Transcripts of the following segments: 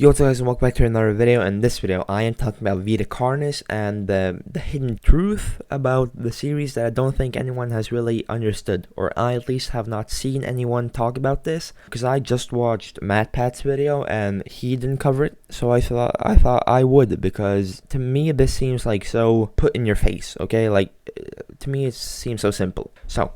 Yo, what's up guys, and welcome back to another video. In this video, I am talking about Vita Carnis and the hidden truth about the series that I don't think anyone has really understood, or I at least have not seen anyone talk about this, because I just watched MatPat's video and he didn't cover it, so I thought I would, because to me this seems like so put in your face, okay? Like, to me it seems so simple. So,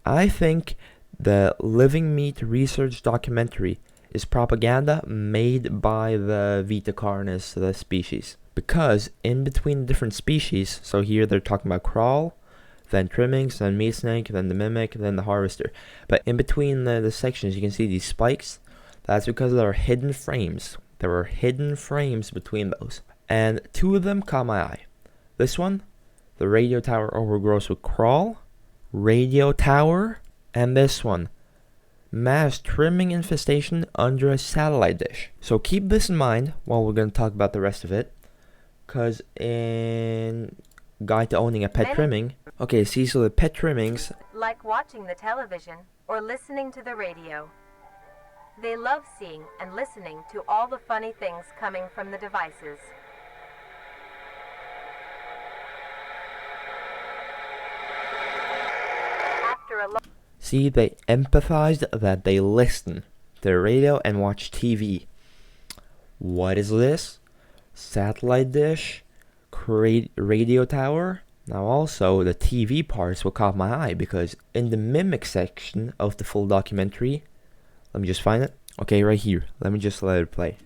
I think the Living Meat research documentary is propaganda made by the Vita Carnis, the species. Because in between different species, so here they're talking about crawl, then trimmings, then meat snake, then the mimic, then the harvester. But in between the sections, you can see these spikes. That's because there are hidden frames. There are hidden frames between those. And two of them caught my eye. This one, the radio tower overgrows with crawl, radio tower, and this one, mass trimming infestation under a satellite dish. So keep this in mind while we're going to talk about the rest of it, because in Guide to Owning a Pet Trimming, okay, see, so the pet trimmings, like watching the television or listening to the radio. They love seeing and listening to all the funny things coming from the devices. After a see, they empathize that they listen to the radio and watch TV. What is this? Satellite dish? Radio tower? Now also, the TV parts will caught my eye, because in the mimic section of the full documentary, let me just find it. Okay, right here. Let me just let it play.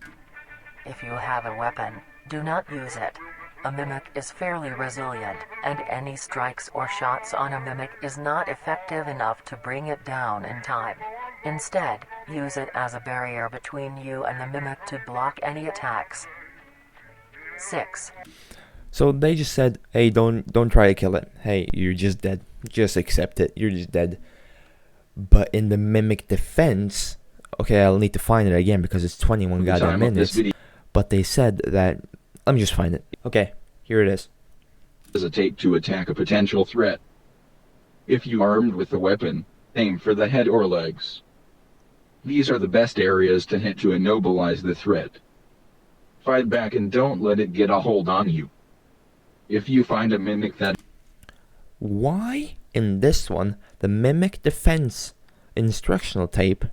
If you have a weapon, do not use it. A mimic is fairly resilient, and any strikes or shots on a mimic is not effective enough to bring it down in time. Instead, use it as a barrier between you and the mimic to block any attacks. 6. So they just said, hey, don't try to kill it. Hey, you're just dead. Just accept it. You're just dead. But in the mimic defense, okay, I'll need to find it again because it's 21 goddamn minutes. But they said that, let me just find it. Okay, here it is. Hesitate to attack a potential threat. If you are armed with a weapon, aim for the head or legs. These are the best areas to hit to immobilize the threat. Fight back and don't let it get a hold on you. If you find a mimic that... Why, in this one, the mimic defense instructional tape,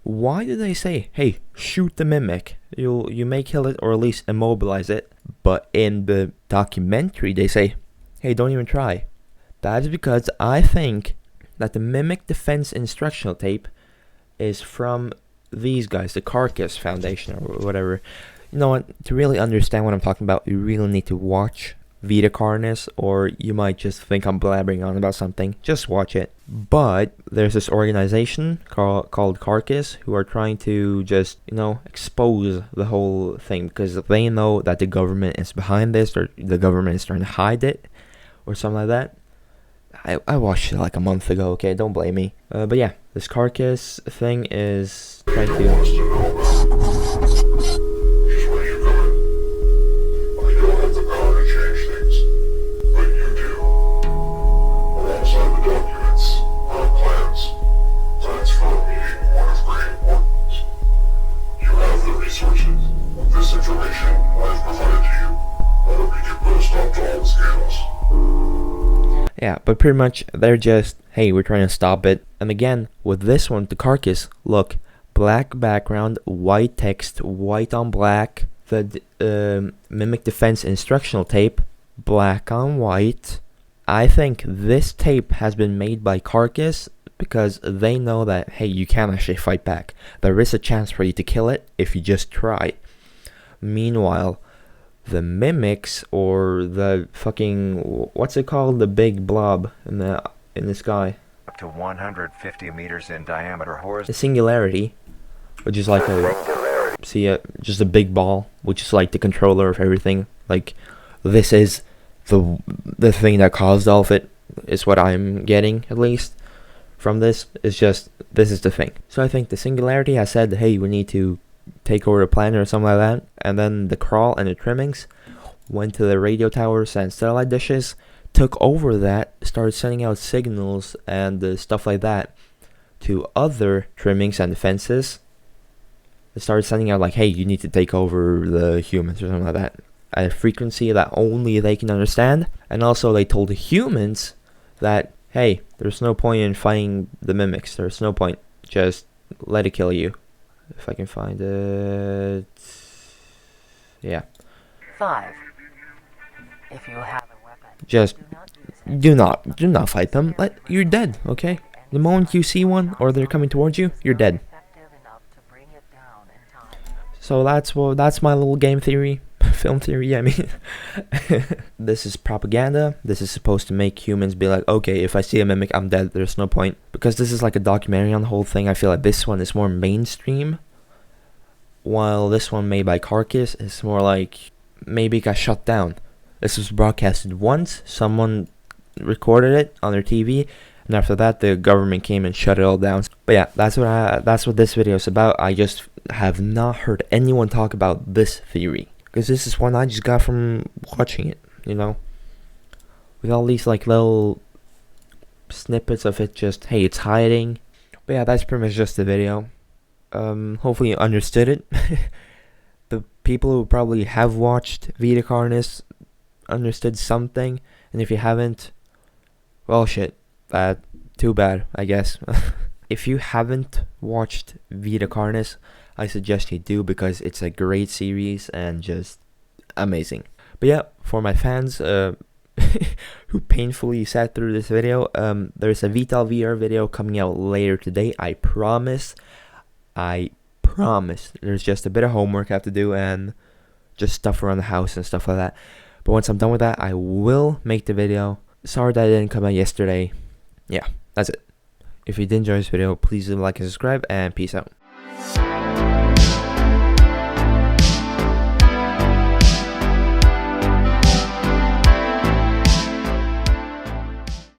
why do they say, hey, shoot the mimic? You may kill it or at least immobilize it. But in the documentary, they say, hey, don't even try. That is because I think that the mimic defense instructional tape is from these guys, the Carnis Foundation or whatever. You know what? To really understand what I'm talking about, you really need to watch Vita Carnis, or you might just think I'm blabbering on about something. Just watch it. But there's this organization called Carnis who are trying to just, expose the whole thing, because they know that the government is behind this, or the government is trying to hide it, or something like that. I watched it like a month ago, okay? Don't blame me. But yeah, this Carnis thing is trying to... Yeah, but pretty much they're just, hey, we're trying to stop it. And again, with this one, the Carnis, look, black background, white text, white on black. The mimic defense instructional tape, black on white. I think this tape has been made by Carnis because they know that, hey, you can actually fight back. There is a chance for you to kill it if you just try. Meanwhile, the mimics, or the fucking, what's it called, the big blob in the sky, up to 150 meters in diameter, the singularity, which is like just a big ball, which is like the controller of everything. Like, this is the thing that caused all of it, is what I'm getting, at least from this. Is just, this is the thing. So I think the singularity has said, hey, we need to take over the planet or something like that, and then the crawl and the trimmings went to the radio towers and satellite dishes, took over that, started sending out signals and stuff like that to other trimmings and fences, They started sending out like, hey, you need to take over the humans or something like that, at a frequency that only they can understand. And also they told the humans that, hey, there's no point in fighting the mimics. There's no point. Just let it kill you. If I can find it. Yeah. 5. If you have a weapon, Just do not use it. do not fight them. You're dead, okay? The moment you see one or they're coming towards you, you're dead. Effective enough to bring it down in time. So that's my little game theory, film theory. I mean, this is propaganda. This is supposed to make humans be like, okay, if I see a mimic, I'm dead. There's no point, because this is like a documentary on the whole thing. I feel like this one is more mainstream, while this one made by Carnis is more like maybe it got shut down. This was broadcasted once. Someone recorded it on their TV. And after that, the government came and shut it all down. But yeah, that's what this video is about. I just have not heard anyone talk about this theory, because this is one I just got from watching it, you know, with all these like little snippets of it. Just, hey, it's hiding. But yeah, that's pretty much just the video. Hopefully you understood it. The people who probably have watched Vita Carnis understood something, and if you haven't, well, shit. Too bad, I guess. If you haven't watched Vita Carnis, I suggest you do, because it's a great series and just amazing. But yeah, for my fans who painfully sat through this video, there's a Vita VR video coming out later today. I promise. There's just a bit of homework I have to do and just stuff around the house and stuff like that. But once I'm done with that, I will make the video. Sorry that it didn't come out yesterday. Yeah, that's it. If you did enjoy this video, please leave a like and subscribe, and peace out.